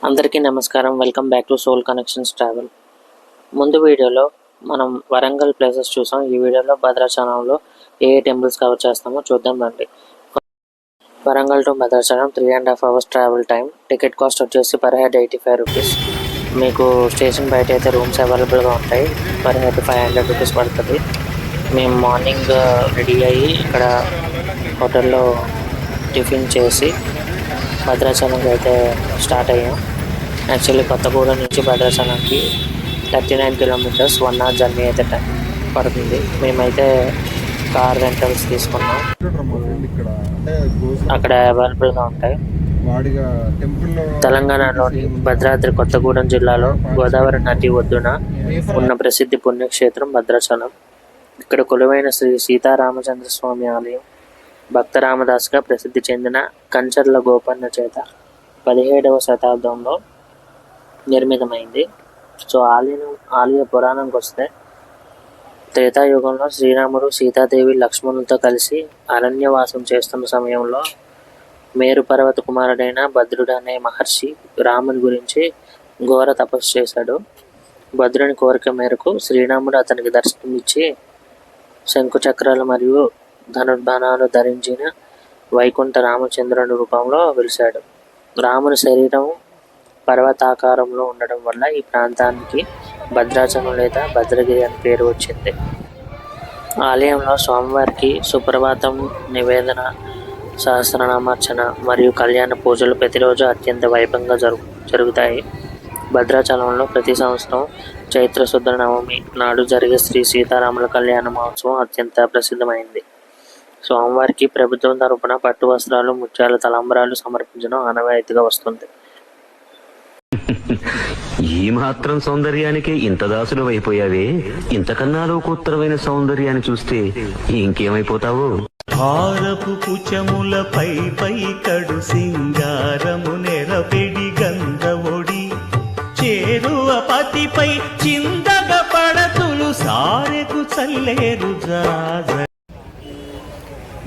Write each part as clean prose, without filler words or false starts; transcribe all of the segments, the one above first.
అందరికీ నమస్కారం. Welcome back to soul connections travel. ముందు వీడియోలో మనం వరంగల్ ప్లేసెస్ చూసాం. ఈ వీడియోలో భద్రాచలంలో ఏ టెంపుల్స్ కవర్ చేస్తామో చూద్దాం రండి. Warangal to Bhadrachalam 3.5 hours travel time. Ticket cost వచ్చేసి పర్ హెడ్ 85 రూపీస్. మీకు స్టేషన్ బయట అయితే రూమ్స్ అవైలబుల్గా ఉంటాయి. పర్ హెడ్ 500 రూపీస్ పడుతుంది. మేము మార్నింగ్ రెడీ అయ్యి ఇక్కడ హోటల్లో టిఫిన్ చేసి భద్రాచలంకి అయితే స్టార్ట్ అయ్యాం. యాక్చువల్లీ కొత్తగూడెం నుంచి భద్రాచలంకి 39 kilometers 1 hour జర్నీ అయితే టైం పడుతుంది. మేమైతే కార్ రెంటల్స్ తీసుకున్నాం. అక్కడ అవైలబుల్గా ఉంటాయి. తెలంగాణలోని భద్రాద్రి కొత్తగూడెం జిల్లాలో గోదావరి నది ఒడ్డున ఉన్న ప్రసిద్ధి పుణ్యక్షేత్రం భద్రాచలం. ఇక్కడ కొలువైన శ్రీ సీతారామచంద్ర స్వామి ఆలయం భక్త రామదాస్గా ప్రసిద్ధి చెందిన కంచర్ల గోపన్న చేత 17వ శతాబ్దంలో నిర్మితమైంది. సో ఆలయ పురాణంకి వస్తే త్రేతాయుగంలో శ్రీరాముడు సీతాదేవి లక్ష్మణులతో కలిసి అరణ్యవాసం చేస్తున్న సమయంలో మేరు పర్వత కుమారుడైన భద్రుడు అనే మహర్షి రాముని గురించి ఘోర తపస్సు చేశాడు. భద్రుని కోరిక మేరకు శ్రీరాముడు అతనికి దర్శనమిచ్చి శంకు చక్రాలు మరియు ధనుర్బాణాలు ధరించిన వైకుంఠ రామచంద్రుని రూపంలో వెలిశాడు. రాముని శరీరం పర్వతాకారంలో ఉండడం వల్ల ఈ ప్రాంతానికి భద్రాచలం లేదా భద్రగిరి అని పేరు వచ్చింది. ఆలయంలో స్వామివారికి సుప్రభాతం నివేదన, సహస్రనామార్చన మరియు కళ్యాణ పూజలు ప్రతిరోజు అత్యంత వైభవంగా జరుగుతాయి. భద్రాచలంలో ప్రతి సంవత్సరం చైత్రశుద్ధ నవమి నాడు జరిగే శ్రీ సీతారాముల కళ్యాణ మహోత్సవం అత్యంత ప్రసిద్ధమైంది. స్వామివారికి ప్రభుత్వం తరపున పట్టు వస్త్రాలు, ముత్యాల తలంబరాలు సమర్పించడం ఆనవాయితీగా వస్తుంది. ఈ మాత్రం సౌందర్యానికి ఇంత దాసులు అయిపోయావే, ఇంతకన్నా లోకోత్తరమైన సౌందర్యాన్ని చూస్తే ఇంకేమైపోతావు? హారపు కుచములపై పై కడు సింగారము నెరపెడి గంధవొడి చేరువ పతిపై చిందగ పడతులు సారెకు చల్లేరు జాజ.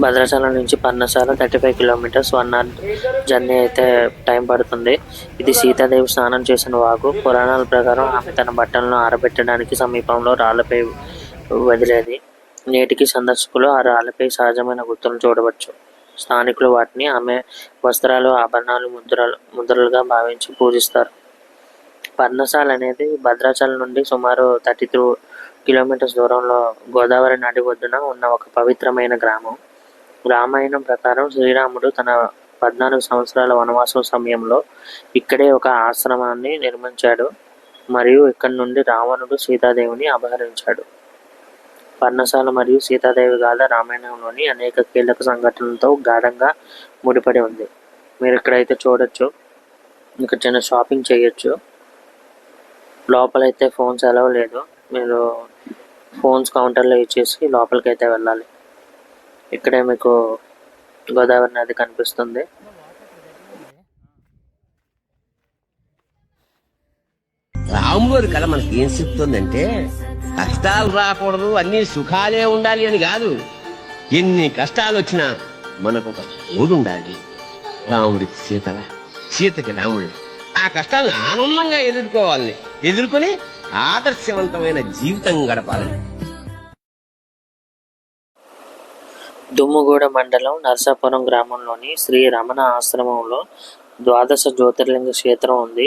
భద్రాచలం నుంచి పర్ణశాల 35 kilometers 1 hour జర్నీ అయితే టైం పడుతుంది. ఇది సీతాదేవి స్నానం చేసిన వాగు. పురాణాల ప్రకారం ఆమె తన బట్టలను ఆరబెట్టడానికి సమీపంలో రాళ్లపై వదిలేది. నేటికి సందర్శకులు ఆ రాళ్లపై సహజమైన గుర్తులను చూడవచ్చు. స్థానికులు వాటిని ఆమె వస్త్రాలు, ఆభరణాలు, ముద్రలుగా భావించి పూజిస్తారు. పర్ణశాల అనేది భద్రాచలం నుండి సుమారు 32 kilometers దూరంలో గోదావరి నది ఒడ్డున ఉన్న ఒక పవిత్రమైన గ్రామం. రామాయణం ప్రకారం శ్రీరాముడు తన 14 సంవత్సరాల వనవాసం సమయంలో ఇక్కడే ఒక ఆశ్రమాన్ని నిర్మించాడు మరియు ఇక్కడి నుండి రావణుడు సీతాదేవిని అపహరించాడు. పర్ణశాల మరియు సీతాదేవి గాథ రామాయణంలోని అనేక కీలక సంఘటనలతో గాఢంగా ముడిపడి ఉంది. మీరు ఇక్కడైతే చూడొచ్చు. ఇక్కడ చిన్న షాపింగ్ చేయొచ్చు. లోపలైతే ఫోన్స్ అలవ్ లేదు. మీరు ఫోన్స్ కౌంటర్లో ఇచ్చేసి లోపలికి అయితే వెళ్ళాలి. ఇక్కడే మీకు గోదావరి నది కనిపిస్తుంది. రాముడి కళ మనకి ఏం చెప్తుందంటే కష్టాలు రాకూడదు, అన్ని సుఖాలే ఉండాలి అని కాదు. ఎన్ని కష్టాలు వచ్చినా మనకు ఒక తోడు ఉండాలి. రాముడికి సీతల, సీతకి రాముడు. ఆ కష్టాలను ఆనందంగా ఎదుర్కొని ఆదర్శవంతమైన జీవితం గడపాలని. దుమ్ముగూడ మండలం నరసాపురం గ్రామంలోని శ్రీ రమణ ఆశ్రమంలో 12 జ్యోతిర్లింగ క్షేత్రం ఉంది.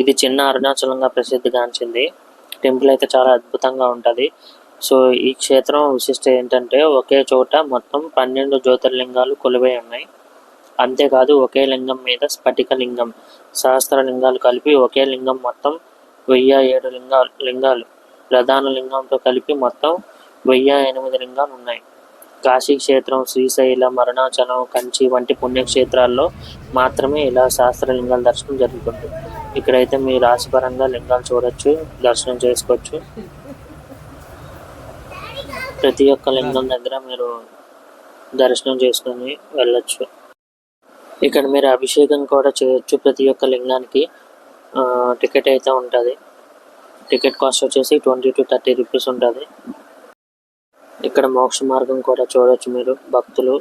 ఇది చిన్న అరుణాచలంగా ప్రసిద్ధిగాంచింది. టెంపుల్ అయితే చాలా అద్భుతంగా ఉంటుంది. సో ఈ క్షేత్రం విశిష్ట ఏంటంటే ఒకే చోట మొత్తం 12 జ్యోతిర్లింగాలు కొలువై ఉన్నాయి. అంతేకాదు ఒకే లింగం మీద స్ఫటిక లింగం, సహస్ర లింగాలు కలిపి ఒకే లింగం మొత్తం 1007 లింగాలు, ప్రధాన లింగంతో కలిపి మొత్తం 1008 లింగాలు ఉన్నాయి. కాశీ క్షేత్రం, శ్రీశైలం, అరుణాచలం, కంచి వంటి పుణ్యక్షేత్రాల్లో మాత్రమే ఇలా శాస్త్రలింగాల దర్శనం జరుగుతుంది. ఇక్కడైతే మీ రాశిపరంగా లింగాలు చూడొచ్చు, దర్శనం చేసుకోవచ్చు. ప్రతి ఒక్క లింగం దగ్గర మీరు దర్శనం చేసుకొని వెళ్ళొచ్చు. ఇక్కడ మీరు అభిషేకం కూడా చేయొచ్చు. ప్రతి ఒక్క లింగానికి టికెట్ అయితే ఉంటుంది. టికెట్ కాస్ట్ వచ్చేసి 20 to 30 రూపీస్ ఉంటుంది. ఇక్కడ మోక్ష మార్గం కూడా చూడొచ్చు. మీరు భక్తులు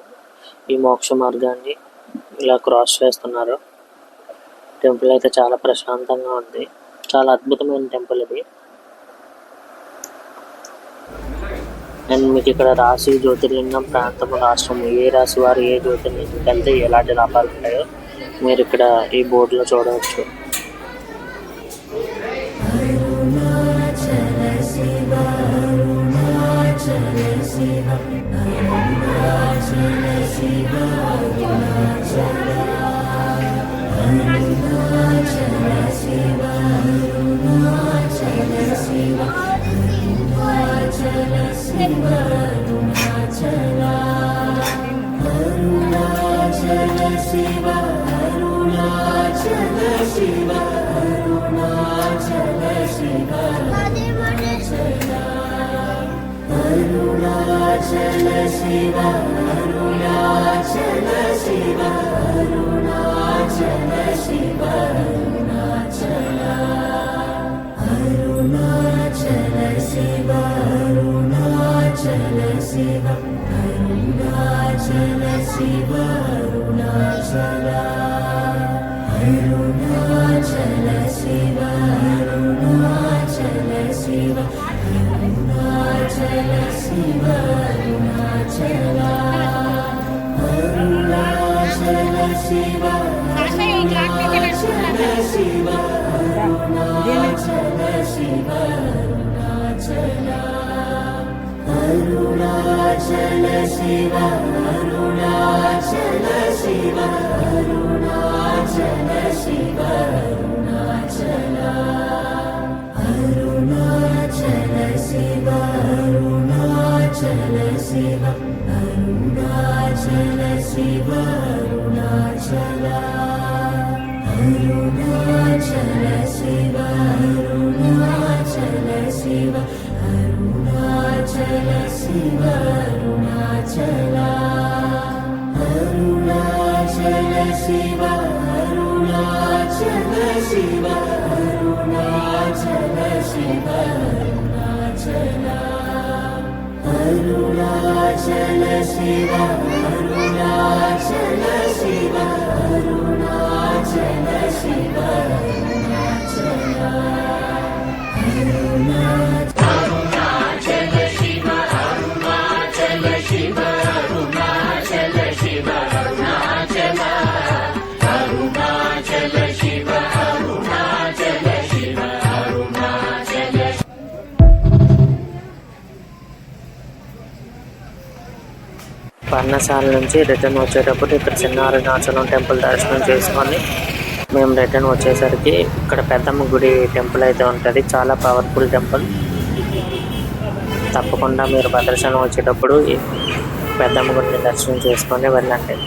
ఈ మోక్ష మార్గాన్ని ఇలా క్రాస్ చేస్తున్నారు. టెంపుల్ అయితే చాలా ప్రశాంతంగా ఉంది. చాలా అద్భుతమైన టెంపుల్ ఇది. అండ్ మీకు ఇక్కడ రాశి, జ్యోతిర్లింగం, ప్రాంతము, రాష్ట్రము, ఏ రాశి వారు ఏ జ్యోతిర్లింగంకి వెళ్తే ఎలాంటి లాభాలు ఉంటాయో మీరు ఇక్కడ ఈ బోర్డులో చూడవచ్చు. పర్ణశాల నుంచి రిటర్న్ వచ్చేటప్పుడు ఇక్కడ చిన్న అరుణాచలం టెంపుల్ దర్శనం చేసుకొని మేము రిటర్న్ వచ్చేసరికి ఇక్కడ పెద్దమ్మ గుడి టెంపుల్ అయితే ఉంటుంది. చాలా పవర్ఫుల్ టెంపుల్. తప్పకుండా మీరు భద్రాచలం వచ్చేటప్పుడు పెద్దమ్మ గుడిని దర్శనం చేసుకొని వెళ్ళండి.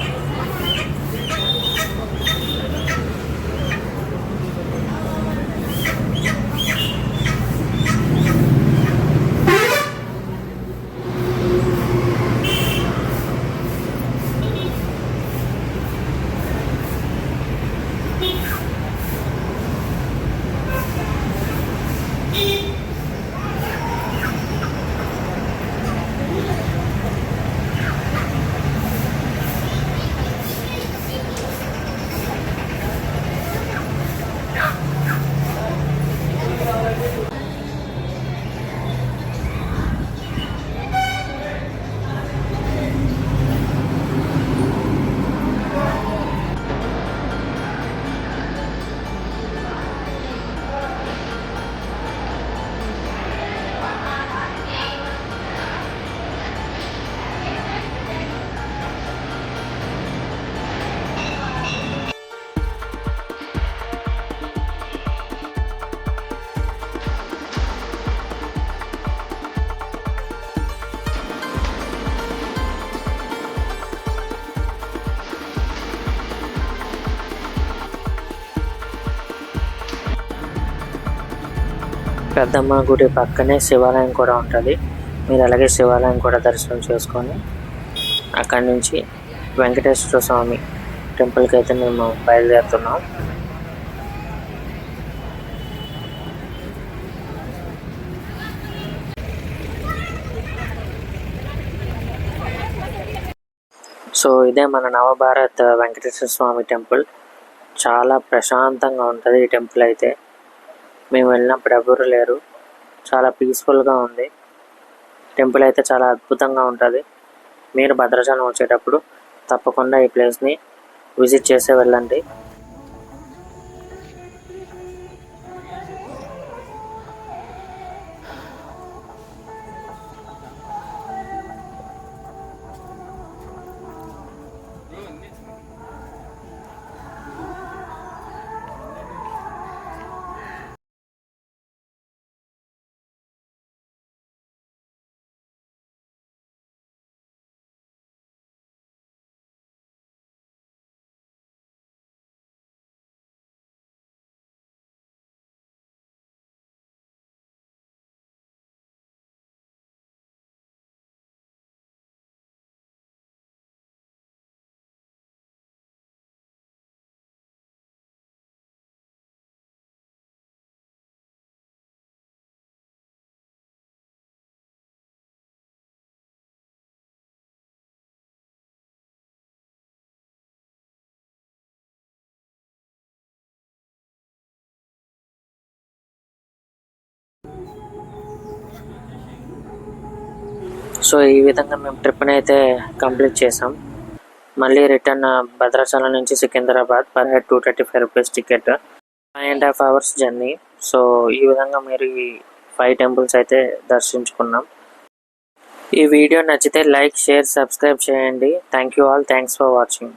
పెద్దమ్మ గుడి పక్కనే శివాలయం కూడా ఉంటుంది. మీరు అలాగే శివాలయం కూడా దర్శనం చేసుకొని అక్కడి నుంచి వెంకటేశ్వర స్వామి టెంపుల్కి అయితే మేము బయలుదేరుతున్నాం. సో ఇదే మన నవభారత్ వెంకటేశ్వర స్వామి టెంపుల్. చాలా ప్రశాంతంగా ఉంటుంది ఈ టెంపుల్ అయితే. మేము వెళ్ళినప్పుడు ఎవరు లేరు, చాలా పీస్ఫుల్గా ఉంది. టెంపుల్ అయితే చాలా అద్భుతంగా ఉంటుంది. మీరు భద్రాచలం వచ్చేటప్పుడు తప్పకుండా ఈ ప్లేస్ని విజిట్ చేసే వెళ్ళండి. సో ఈ విధంగా మేము ట్రిప్ని అయితే కంప్లీట్ చేసాం. మళ్ళీ రిటర్న్ భద్రాచలం నుంచి Secunderabad per head 235 rupees ticket, 5.5 hours journey. So ఈ విధంగా మీరు ఈ 5 టెంపుల్స్ అయితే దర్శించుకున్నాం. ఈ వీడియో నచ్చితే లైక్, షేర్, సబ్స్క్రైబ్ చేయండి. Thank you all. Thanks for watching.